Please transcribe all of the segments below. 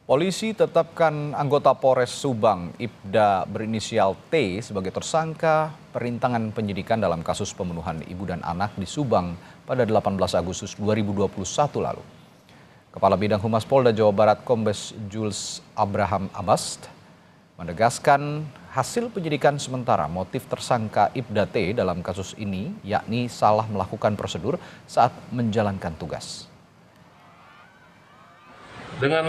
Polisi tetapkan anggota Polres Subang, Ibda berinisial T sebagai tersangka perintangan penyidikan dalam kasus pembunuhan ibu dan anak di Subang pada 18 Agustus 2021 lalu. Kepala Bidang Humas Polda Jawa Barat Kombes Jules Abraham Abbas menegaskan hasil penyidikan sementara motif tersangka Ibda T dalam kasus ini yakni salah melakukan prosedur saat menjalankan tugas. Dengan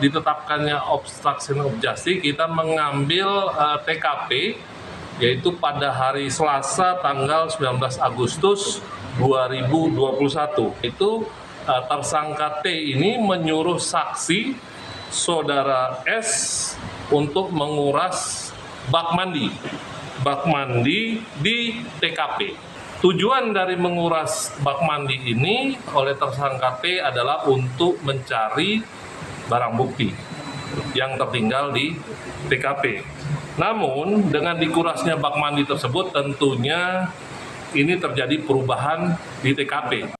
ditetapkannya obstruction of justice, kita mengambil TKP, yaitu pada hari Selasa tanggal 19 Agustus 2021. Itu tersangka T ini menyuruh saksi saudara S untuk menguras bak mandi di TKP. Tujuan dari menguras bak mandi ini oleh tersangka T adalah untuk mencari barang bukti yang tertinggal di TKP. Namun dengan dikurasnya bak mandi tersebut tentunya ini terjadi perubahan di TKP.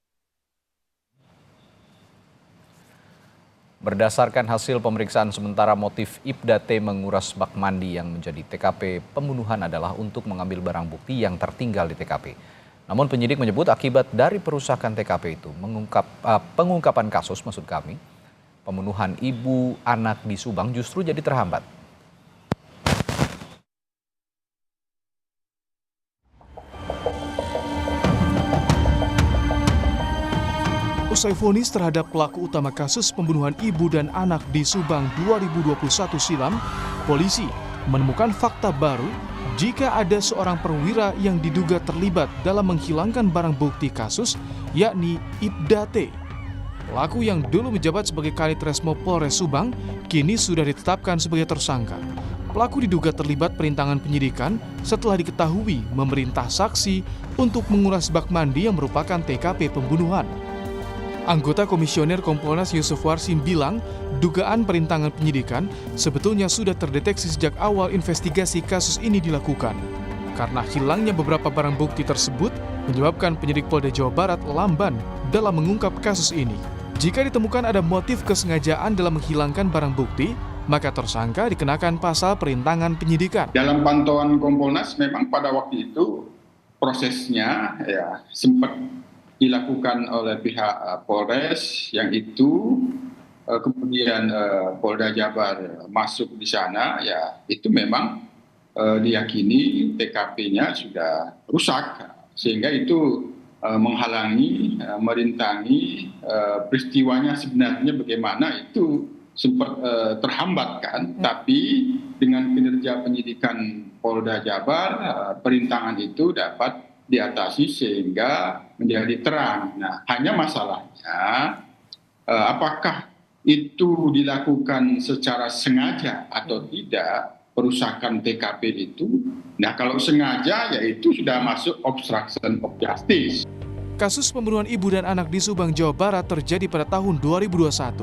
Berdasarkan hasil pemeriksaan sementara motif Ibda T menguras bak mandi yang menjadi TKP pembunuhan adalah untuk mengambil barang bukti yang tertinggal di TKP. Namun penyidik menyebut akibat dari perusakan TKP itu pengungkapan kasus pembunuhan ibu anak di Subang justru jadi terhambat. Usai vonis terhadap pelaku utama kasus pembunuhan ibu dan anak di Subang 2021 silam, polisi menemukan fakta baru jika ada seorang perwira yang diduga terlibat dalam menghilangkan barang bukti kasus, yakni Ibda T. Pelaku yang dulu menjabat sebagai Kanit Resmo Polres Subang, kini sudah ditetapkan sebagai tersangka. Pelaku diduga terlibat perintangan penyidikan setelah diketahui memerintah saksi untuk menguras bak mandi yang merupakan TKP pembunuhan. Anggota Komisioner Kompolnas Yusuf Warsim bilang, dugaan perintangan penyidikan sebetulnya sudah terdeteksi sejak awal investigasi kasus ini dilakukan. Karena hilangnya beberapa barang bukti tersebut menyebabkan penyidik Polda Jawa Barat lamban dalam mengungkap kasus ini. Jika ditemukan ada motif kesengajaan dalam menghilangkan barang bukti, maka tersangka dikenakan pasal perintangan penyidikan. Dalam pantauan Kompolnas memang pada waktu itu prosesnya sempat dilakukan oleh pihak Polres yang itu kemudian Polda Jabar masuk di sana, itu memang diyakini TKP-nya sudah rusak sehingga itu menghalangi, merintangi peristiwanya sebenarnya bagaimana itu sempat terhambat kan, tapi dengan kinerja penyidikan Polda Jabar perintangan itu dapat diatasi sehingga menjadi terang. Nah, hanya masalahnya apakah itu dilakukan secara sengaja atau tidak perusakan TKP itu. Nah, kalau sengaja ya itu sudah masuk obstruction of justice. Kasus pembunuhan ibu dan anak di Subang, Jawa Barat terjadi pada tahun 2021.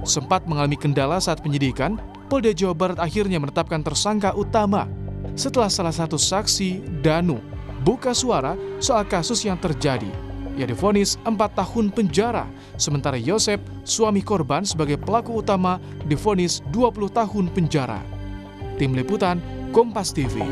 Sempat mengalami kendala saat penyidikan, Polda Jawa Barat akhirnya menetapkan tersangka utama setelah salah satu saksi, Danu, buka suara soal kasus yang terjadi. Ia divonis 4 tahun penjara, sementara Yosep, suami korban sebagai pelaku utama, divonis 20 tahun penjara. Tim Liputan, Kompas TV.